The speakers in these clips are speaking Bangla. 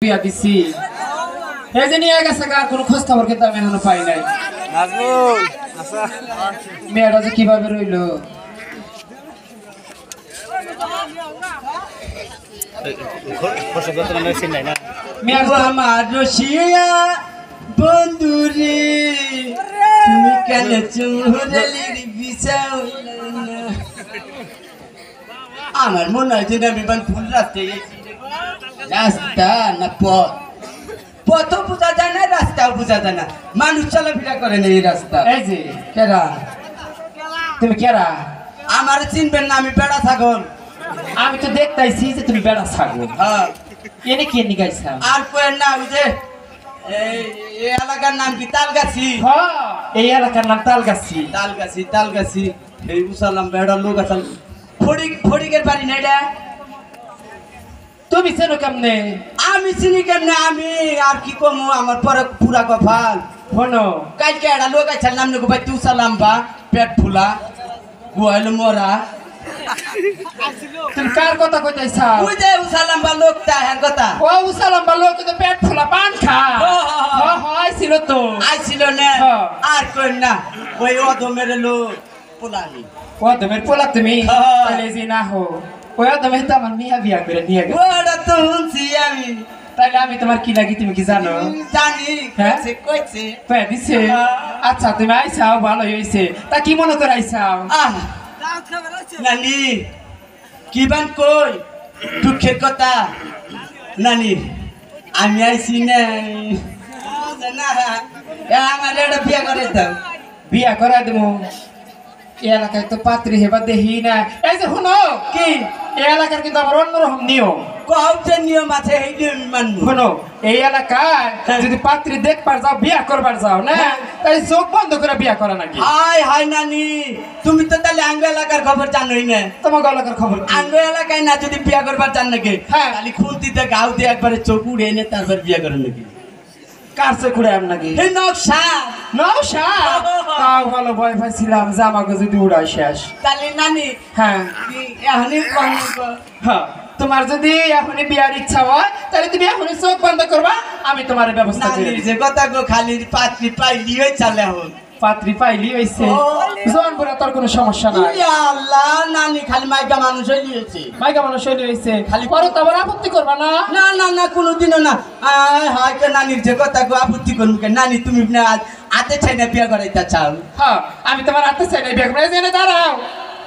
বিয়া দিছি এই যে নিয়ে গেছে কার কোনো খোঁজ খবর কিন্তু আমি এখনো পাই নাই। নাজমুল আচ্ছা মেয়েটা যে কিভাবে রইলো মেয়ের আমার রসিয়া বন্ধুরে তুমি কেন চুমুরেলির বিছাও আমার মনে হয় যে আমি ফুল রাস্তায় গেছি। রাস্তা না পথ পথও বোঝা যায় না রাস্তাও বোঝা যায় না মানুষ চলাফেরা করে না এই রাস্তা। এই যে কেরা তুমি কেরা আমার চিনবেন না আমি বেড়া ছাগল। আমি তো দেখতেছি যে তুমি বেড়া ছাগল। হ্যাঁ এনে কে নিয়ে গাইছা আর কোয়ের না ওই যে এই এলাকার নাম কি তালগাছি। হ্যাঁ এই এলাকার নাম তালগাছি। তালগাছি তালগাছি এই উসালাম বেড়া লোক আসাল ফড়িকের বাড়ি না এটা। তুমি চেনো কেমনে? আমি চিনি কেমনে আমি আর কি কমো আমার পরে পুরা কপাল শোনো কালকে একটা লোক আছে নাম নাকি ভাই তুষা লাম্বা পেট ফুলা গুয়াইলো মরা। তুমি কার কথা কইতাইছা? ওই যে উষা লাম্বা লোকটা হ্যাঁ কথা। ও উষা লাম্বা লোক তো পেট ফুলা পান খা। আইছিল তো আইছিল না আর কই না ওই অদমের লোক পোলানি অদমের পোলা তুমি তাহলে যে না হো ওয়া তুমি তো আমার মিয়া বিয়া করে নিয়ে গেছে। ওটা তো শুনছি আমি। তাইলে আমি তোমার কি লাগি তুমি কি জানো? জানি কইছে কইছে কই দিছে। আচ্ছা তুমি আইছাও ভালো হইছে তা কি মনে করে আইছাও? নানি কি বান কই দুঃখের কথা নানি আমি আইছি না আমার এটা বিয়া করে দাও। বিয়া করে দেবো এলাকায় তো পাত্রী হেবা দেখি না। এই যে শুনো কি এলাকার কিন্তু আমার অন্যরকম নিয়ম কবে নিয়ম আছে এই নিয়ম মানব। শুনো এই এলাকায় যদি পাত্রী দেখবার যাও বিয়া করবার যাও না তাহলে চোখ বন্ধ করে বিয়া করা নাকি? হাই হাই নানি তুমি তো তাহলে আঙ্গ এলাকার খবর জানোই না। তোমার এলাকার খবর আঙ্গ এলাকায় না যদি বিয়া করবার চান নাকি হ্যাঁ খালি খুন্তিতে গাও দিয়ে একবারে চোখ উড়ে এনে তারপর বিয়া করেন নাকি? কারছে কুড়ে আম নাকি? নকশা নকশা তাও ভালো ভয় পাইছিলাম যে আমাকে যদি উড়াই শেষ। তাহলে নানি হ্যাঁ এখনই হ্যাঁ তোমার যদি এখনই বিয়ার ইচ্ছা হয় তাহলে তুমি এখনই চোখ বন্ধ করবা আমি তোমার ব্যবস্থা করি। যে কথা গো খালি পাত্রী পাইলি হই চালে এখন পাত্রী পাইলি হইছে জন বুড়া তোর কোনো সমস্যা নাই। আল্লাহ নানি খালি মাইকা মানুষ হইলি হইছে মাইকা মানুষ হইলি হইছে খালি পরে তো আবার আপত্তি করবা না? না না না কোনোদিনও না। হাই কে নানির যে কথা গো আপত্তি করবো কে নানি তুমি না হাতে চাই না বিয়া করাইতে চাও? হ্যাঁ আমি তোমার হাতে চাই না বিয়া করাই জেনে দাঁড়াও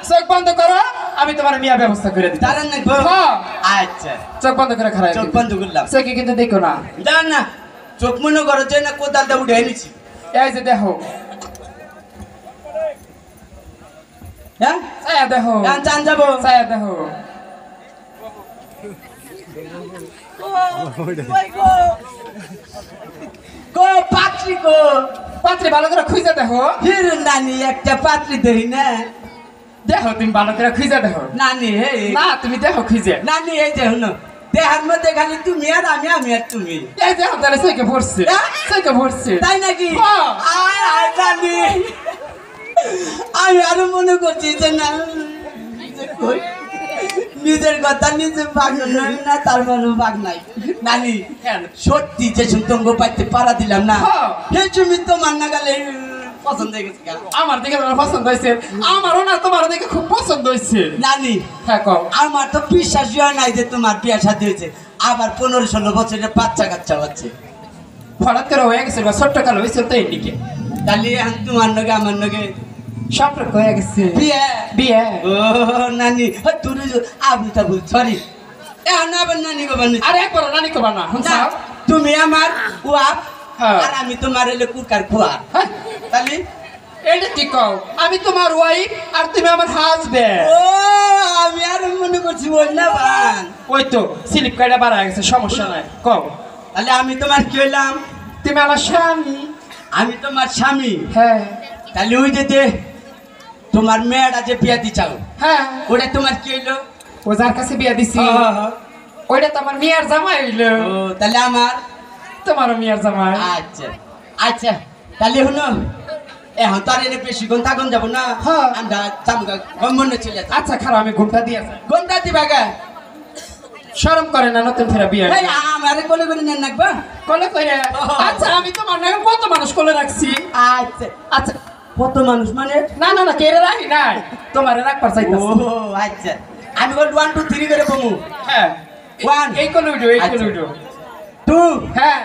চোখ বন্ধ করো আমি তোমার মিয়া ব্যবস্থা করে দিই। দাঁড়ান না গো আচ্ছা চোখ বন্ধ করে খারাপ চোখ বন্ধ করলাম চোখে কিন্তু দেখো না জান না চোখ মনে করো যে না কোদালটা উঠে এনেছি। এই যে দেখো হ্যাঁ ছায়া দেখো চান যাবো ছায়া দেখো গো পাত্রী গো পাত্রী ভালো করে খুঁজে দেখো। ফির নানি একটা পাত্রী দেই না দেখো তুমি ভালো করে খুঁজে দেখো নানি। না তুমি দেখো খুঁজে নানি এই যে শুনো দেহার মধ্যে খালি তুমি আর আমি আমি আর তুমি এই দেখো তাহলে সইকে ভরছে সইকে ভরছে তাই নাকি? নানি আমি আরো মনে করছি যে না নিজের কথা নিজে ভাগ নাই না তার মানে ভাগ নাই নানি সত্যি যে সুতঙ্গ পাইতে পারা দিলাম না সেই তুমি তোমার না গেলে পছন্দ হয়ে গেছে। আমার দেখে তোমার পছন্দ হয়েছে আমারও না তোমার দেখে খুব পছন্দ হয়েছে নানি। হ্যাঁ কও আমার তো বিশ্বাস হয় নাই যে তোমার বিয়ে শাদী হয়েছে আবার 15-16 বছরের বাচ্চা কাচ্চা হচ্ছে হঠাৎ করে হয়ে গেছে বা ছোট্ট কাল হয়েছে তো এইদিকে তাহলে তোমার নগে আমার নগে সম্পর্ক হয়ে গেছে বিয়ে বিয়ে। ও নানি তুই আবু তাবু সরি এখন আবার নানি কো বানি আরে একবার নানি কো বানা তুমি আমার ওয়াপ আর আমি তোমার এলে কুকার খোয়া তাহলে এটা কি কও আমি তোমার ওয়াইফ আর তুমি আমার হাজবেন্ড। ও আমি আর মনে করছি ওই না বান ওই তো স্লিপ কাটা বাড়া গেছে সমস্যা নাই কও তাহলে আমি তোমার কি হইলাম? তুমি আমার স্বামী আমি তোমার স্বামী। হ্যাঁ তাহলে ওই যে তোমার মেয়েটা যে বিয়া দি চাও হ্যাঁ ওটা তোমার কি হইলো? ও যার কাছে বিয়া দিছি ওইটা তো আমার মেয়ের জামাই হইলো। তাহলে আমার তোমারও মেয়ের জামাই। আচ্ছা আচ্ছা তাহলে শুনো এখন তো আর এনে বেশি ঘন্টা গন যাবো না আমরা চামুকা গমনে চলে। আচ্ছা খারাপ আমি ঘুমটা দিয়ে ঘন্টা দিবা গা শরম করে না নতুন ফেরা বিয়ে এই আমারে কোলে করে নেন নাকবা কোলে কইরা আচ্ছা আমি তোমার নামে কত মানুষ কোলে রাখছি আচ্ছা আচ্ছা কত মানুষ মানে না না না কেড়ে রাখি নাই তোমারে রাখবার ও চাইতাছি আচ্ছা আমি বল 1 2 3 করে বমু হ্যাঁ 1 এই কোলে উঠো এই কোলে আচ্ছা। উঠো 2 হ্যাঁ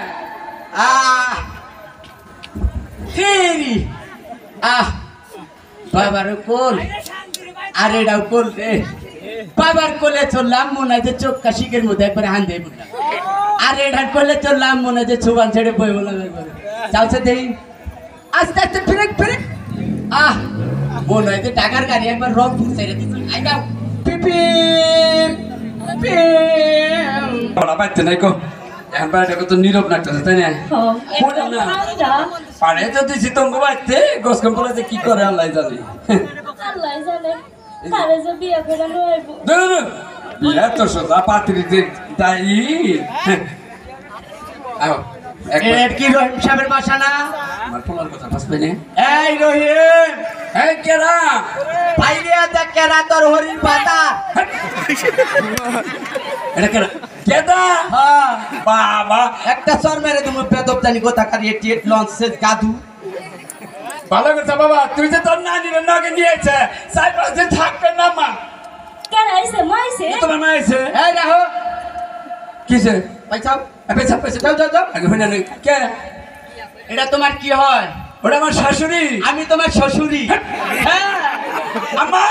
3 বাবার কোল আর এটাও কোল রে বাবার কোলে চললাম মনে হয় যে চোখ কাশিকের মধ্যে একবারে হান দিয়ে পড়লাম আর এটার কোলে চললাম মনে হয় যে ছুবান ছেড়ে বই বললাম একবারে যাচ্ছে দেই আস্তে আস্তে ফিরে ফিরে মনে হয় যে টাকার গাড়ি একবার রং ছেড়ে দিচ্ছে আই যাও পিপি বলা পাইতে নাই কো এখন বাড়িটা কত নীরব লাগতেছে তাই না পারে তো তুই শীতঙ্গ বাড়তে গোস কম্পলে যে কি করে আল্লাহ জানে ধুর, বিয়া তো সোজা পাত্রীতে তাই আও এর কি রহিম সাহেবের বাসা না আমার পোলার কথা বাঁচবে না এই রহিম এই কেরা বাইরে দেখ কেরা তোর হরিণ পাতা এটা কেরা কেদা হ্যাঁ বাবা একটা সর মেরে তুমি বেদব জানি কোথাকার এটিএট লঞ্চ গাধু ভালো কথা বাবা তুই যে তোর নানির নাকে নিয়েছে সাই পাশে থাকবে না মা তোমার মা আছে এই রাহো কিসে পয়সাও পেছা পেছা যাও যাও যাও আগে হইনা নেই কে এটা তোমার কি হয় ওটা আমার শাশুড়ি আমি তোমার শ্বশুরি হ্যাঁ আমা